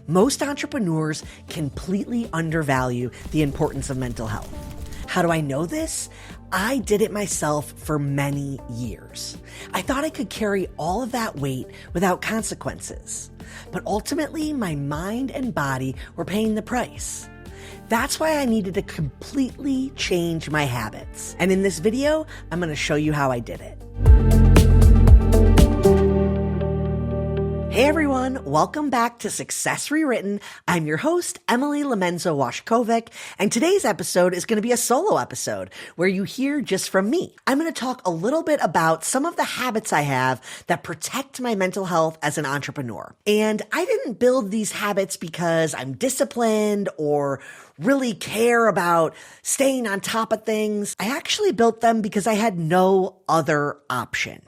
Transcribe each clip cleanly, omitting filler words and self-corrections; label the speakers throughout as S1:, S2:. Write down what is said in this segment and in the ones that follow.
S1: Most entrepreneurs completely undervalue the importance of mental health. How do I know this? I did it myself for many years. I thought I could carry all of that weight without consequences. But ultimately, my mind and body were paying the price. That's why I needed to completely change my habits. And in this video, I'm going to show you how I did it. Hey everyone, welcome back to Success Rewritten. I'm your host, Emily Lemenzo-Washkovic, and today's episode is going to be a solo episode where you hear just from me. I'm going to talk a little bit about some of the habits I have that protect my mental health as an entrepreneur. And I didn't build these habits because I'm disciplined or really care about staying on top of things. I actually built them because I had no other option.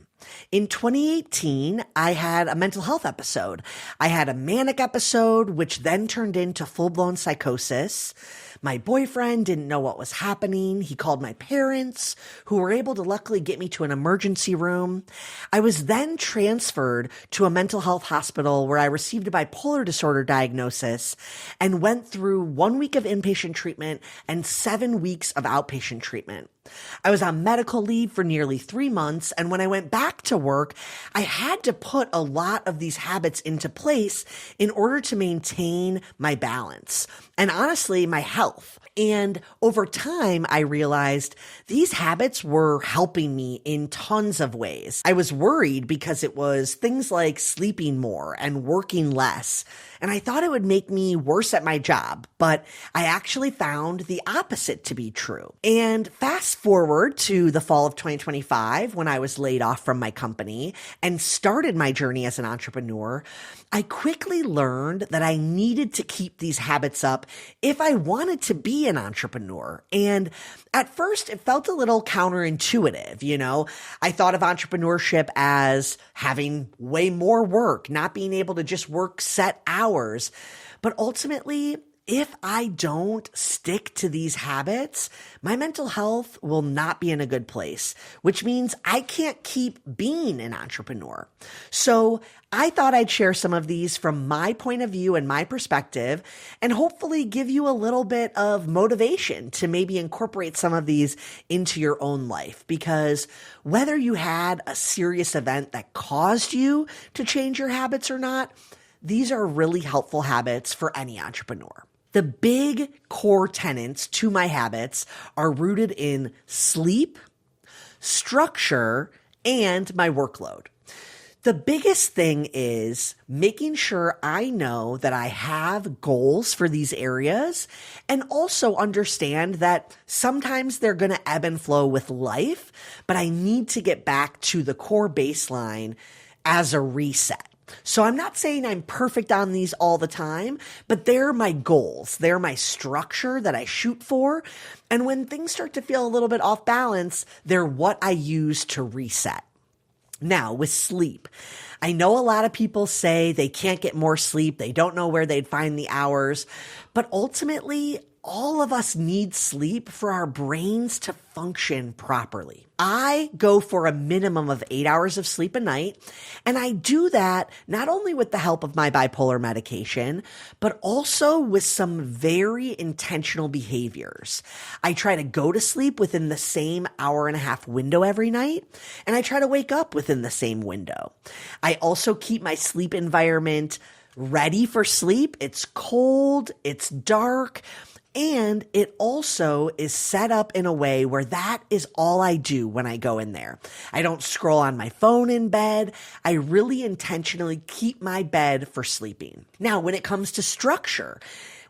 S1: In 2018, I had a mental health episode. I had a manic episode, which then turned into full-blown psychosis. My boyfriend didn't know what was happening. He called my parents, who were able to luckily get me to an emergency room. I was then transferred to a mental health hospital where I received a bipolar disorder diagnosis and went through 1 week of inpatient treatment and 7 weeks of outpatient treatment. I was on medical leave for nearly 3 months, and when I went back to work, I had to put a lot of these habits into place in order to maintain my balance and honestly, my health. And over time, I realized these habits were helping me in tons of ways. I was worried because it was things like sleeping more and working less. And I thought it would make me worse at my job, but I actually found the opposite to be true. And fast forward to the fall of 2025, when I was laid off from my company and started my journey as an entrepreneur, I quickly learned that I needed to keep these habits up if I wanted to be an entrepreneur. And at first, it felt a little counterintuitive. I thought of entrepreneurship as having way more work, not being able to just work set hours. But ultimately, if I don't stick to these habits, my mental health will not be in a good place, which means I can't keep being an entrepreneur. So I thought I'd share some of these from my point of view and my perspective, and hopefully give you a little bit of motivation to maybe incorporate some of these into your own life. Because whether you had a serious event that caused you to change your habits or not, these are really helpful habits for any entrepreneur. The big core tenets to my habits are rooted in sleep, structure, and my workload. The biggest thing is making sure I know that I have goals for these areas and also understand that sometimes they're going to ebb and flow with life, but I need to get back to the core baseline as a reset. So I'm not saying I'm perfect on these all the time, but they're my goals. They're my structure that I shoot for. And when things start to feel a little bit off balance, they're what I use to reset. Now, with sleep, I know a lot of people say they can't get more sleep. They don't know where they'd find the hours, but ultimately, all of us need sleep for our brains to function properly. I go for a minimum of 8 hours of sleep a night, and I do that not only with the help of my bipolar medication, but also with some very intentional behaviors. I try to go to sleep within the same hour and a half window every night, and I try to wake up within the same window. I also keep my sleep environment ready for sleep. It's cold, it's dark, and it also is set up in a way where that is all I do when I go in there. I don't scroll on my phone in bed. I really intentionally keep my bed for sleeping. Now, when it comes to structure,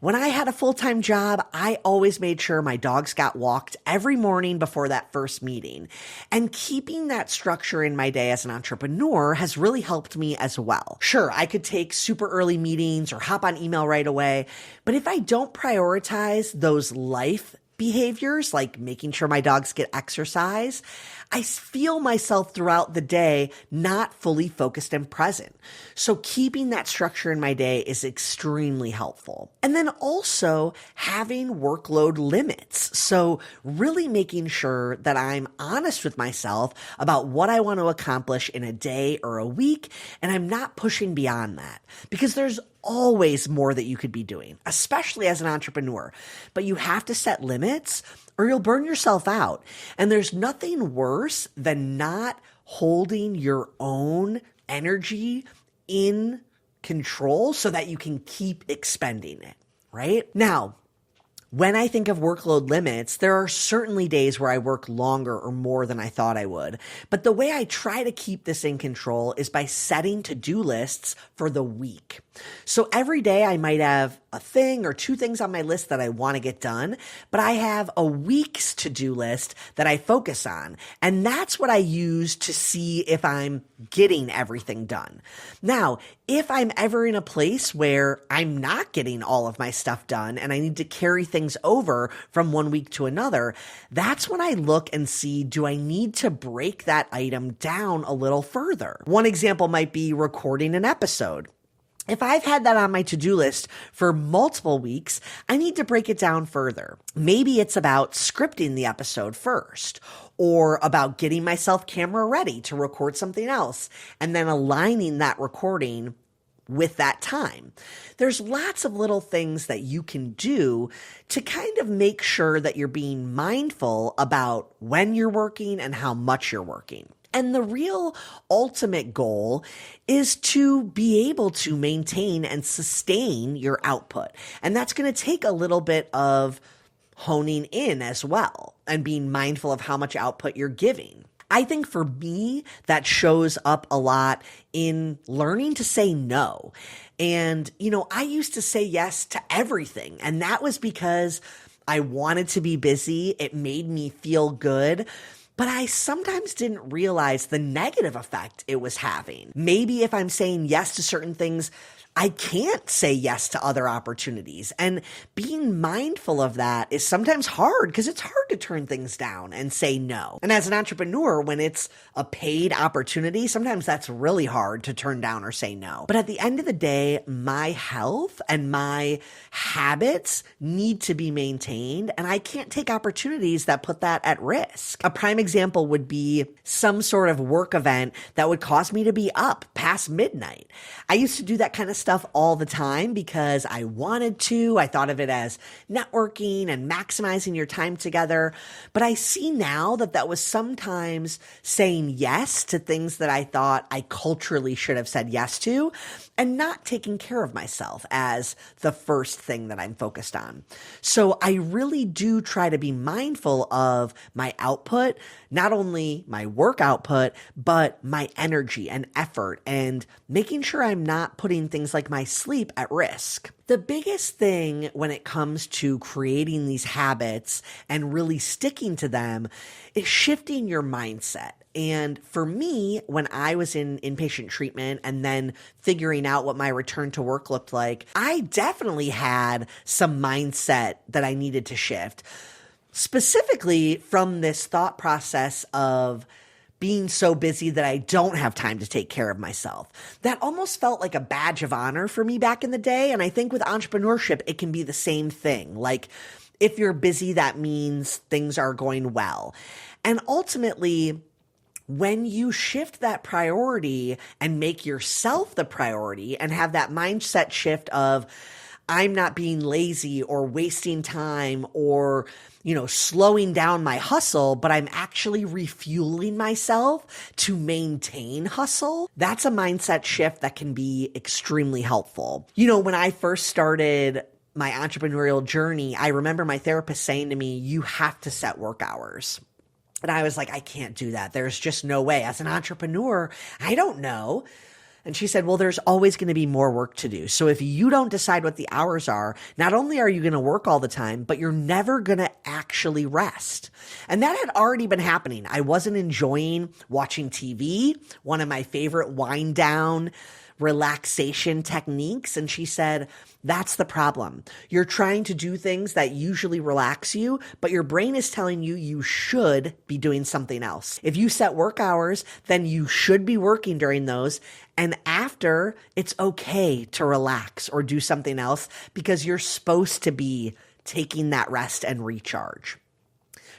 S1: when I had a full-time job, I always made sure my dogs got walked every morning before that first meeting. And keeping that structure in my day as an entrepreneur has really helped me as well. Sure, I could take super early meetings or hop on email right away, but if I don't prioritize those life behaviors, like making sure my dogs get exercise, I feel myself throughout the day not fully focused and present. So keeping that structure in my day is extremely helpful. And then also having workload limits. So really making sure that I'm honest with myself about what I want to accomplish in a day or a week, and I'm not pushing beyond that, because there's always more that you could be doing, especially as an entrepreneur. But you have to set limits or you'll burn yourself out. And there's nothing worse than not holding your own energy in control so that you can keep expending it, right? Now, when I think of workload limits, there are certainly days where I work longer or more than I thought I would. But the way I try to keep this in control is by setting to-do lists for the week. So every day I might have a thing or two things on my list that I want to get done, but I have a week's to-do list that I focus on. And that's what I use to see if I'm getting everything done. Now, if I'm ever in a place where I'm not getting all of my stuff done and I need to carry things over from one week to another, that's when I look and see, do I need to break that item down a little further? One example might be recording an episode. If I've had that on my to-do list for multiple weeks, I need to break it down further. Maybe it's about scripting the episode first, or about getting myself camera ready to record something else, and then aligning that recording with that time. There's lots of little things that you can do to kind of make sure that you're being mindful about when you're working and how much you're working. And the real ultimate goal is to be able to maintain and sustain your output. And that's going to take a little bit of honing in as well and being mindful of how much output you're giving. I think for me, that shows up a lot in learning to say no. And, I used to say yes to everything. And that was because I wanted to be busy. It made me feel good. But I sometimes didn't realize the negative effect it was having. Maybe if I'm saying yes to certain things, I can't say yes to other opportunities. And being mindful of that is sometimes hard because it's hard to turn things down and say no. And as an entrepreneur, when it's a paid opportunity, sometimes that's really hard to turn down or say no. But at the end of the day, my health and my habits need to be maintained, and I can't take opportunities that put that at risk. A prime example would be some sort of work event that would cause me to be up past midnight. I used to do that kind of stuff all the time because I wanted to. I thought of it as networking and maximizing your time together. But I see now that that was sometimes saying yes to things that I thought I culturally should have said yes to, and not taking care of myself as the first thing that I'm focused on. So I really do try to be mindful of my output, not only my work output, but my energy and effort, and making sure I'm not putting things like my sleep at risk. The biggest thing when it comes to creating these habits and really sticking to them is shifting your mindset. And for me, when I was in inpatient treatment and then figuring out what my return to work looked like, I definitely had some mindset that I needed to shift, specifically from this thought process of being so busy that I don't have time to take care of myself. That almost felt like a badge of honor for me back in the day. And I think with entrepreneurship, it can be the same thing. Like, if you're busy, that means things are going well. And ultimately, when you shift that priority and make yourself the priority and have that mindset shift of, I'm not being lazy or wasting time or, slowing down my hustle, but I'm actually refueling myself to maintain hustle. That's a mindset shift that can be extremely helpful. When I first started my entrepreneurial journey, I remember my therapist saying to me, you have to set work hours. And I was like, I can't do that. There's just no way. As an entrepreneur, I don't know. And she said, well, there's always going to be more work to do. So if you don't decide what the hours are, not only are you going to work all the time, but you're never going to actually rest. And that had already been happening. I wasn't enjoying watching TV. One of my favorite wind down relaxation techniques. And she said, that's the problem. You're trying to do things that usually relax you, but your brain is telling you you should be doing something else. If you set work hours, then you should be working during those. And after, it's okay to relax or do something else because you're supposed to be taking that rest and recharge.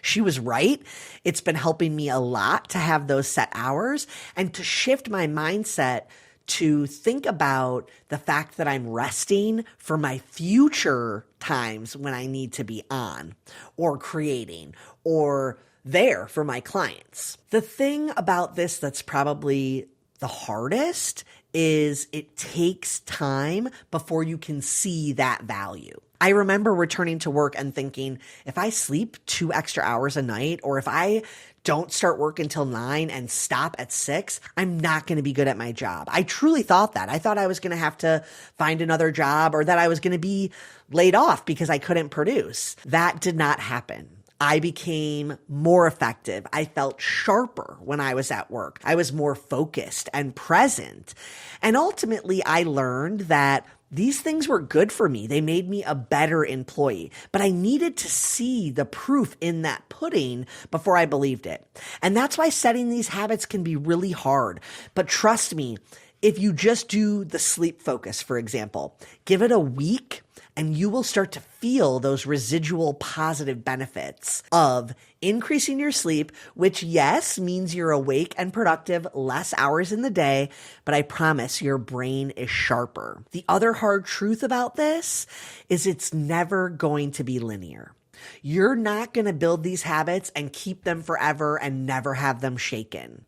S1: She was right. It's been helping me a lot to have those set hours and to shift my mindset to think about the fact that I'm resting for my future times when I need to be on or creating or there for my clients. The thing about this that's probably the hardest is it takes time before you can see that value. I remember returning to work and thinking, if I sleep 2 extra hours a night, or if I don't start work until 9 and stop at 6, I'm not going to be good at my job. I truly thought that. I thought I was going to have to find another job or that I was going to be laid off because I couldn't produce. That did not happen. I became more effective. I felt sharper when I was at work. I was more focused and present. And ultimately, I learned that these things were good for me. They made me a better employee, but I needed to see the proof in that pudding before I believed it. And that's why setting these habits can be really hard. But trust me, if you just do the sleep focus, for example, give it a week and you will start to feel those residual positive benefits of increasing your sleep, which yes, means you're awake and productive less hours in the day, but I promise your brain is sharper. The other hard truth about this is it's never going to be linear. You're not going to build these habits and keep them forever and never have them shaken.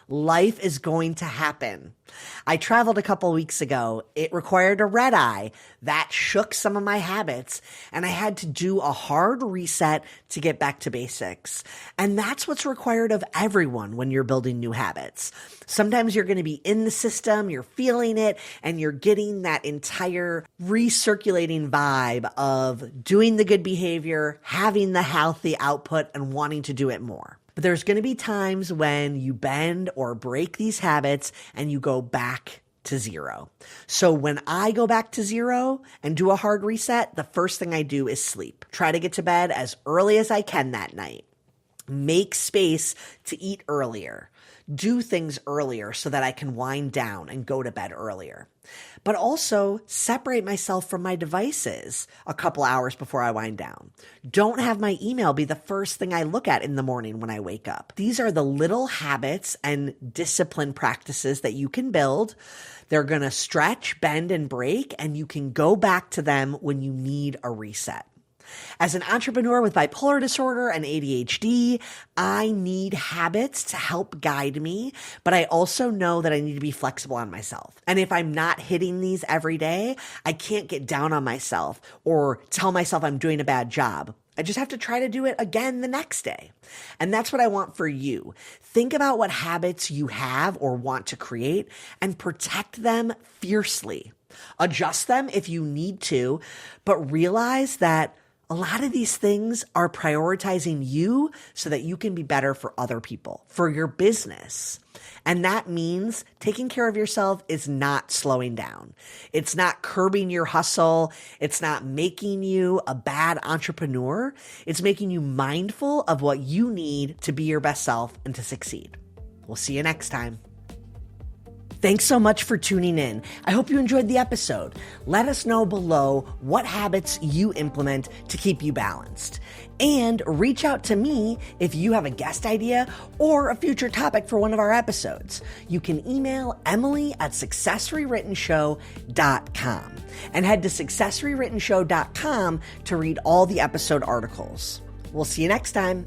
S1: Life is going to happen. I traveled a couple weeks ago. It required a red eye. That shook some of my habits, and I had to do a hard reset to get back to basics. And that's what's required of everyone when you're building new habits. Sometimes you're going to be in the system, you're feeling it, and you're getting that entire recirculating vibe of doing the good behavior, having the healthy output, and wanting to do it more. But there's going to be times when you bend or break these habits and you go back to zero. So when I go back to zero and do a hard reset, the first thing I do is sleep. Try to get to bed as early as I can that night. Make space to eat earlier. Do things earlier so that I can wind down and go to bed earlier. But also separate myself from my devices a couple hours before I wind down. Don't have my email be the first thing I look at in the morning when I wake up. These are the little habits and discipline practices that you can build. They're going to stretch, bend, and break, and you can go back to them when you need a reset. As an entrepreneur with bipolar disorder and ADHD, I need habits to help guide me, but I also know that I need to be flexible on myself. And if I'm not hitting these every day, I can't get down on myself or tell myself I'm doing a bad job. I just have to try to do it again the next day. And that's what I want for you. Think about what habits you have or want to create and protect them fiercely. Adjust them if you need to, but realize that a lot of these things are prioritizing you so that you can be better for other people, for your business. And that means taking care of yourself is not slowing down. It's not curbing your hustle. It's not making you a bad entrepreneur. It's making you mindful of what you need to be your best self and to succeed. We'll see you next time. Thanks so much for tuning in. I hope you enjoyed the episode. Let us know below what habits you implement to keep you balanced. And reach out to me if you have a guest idea or a future topic for one of our episodes. You can email emily@successrywrittenshow.com and head to successrywrittenshow.com to read all the episode articles. We'll see you next time.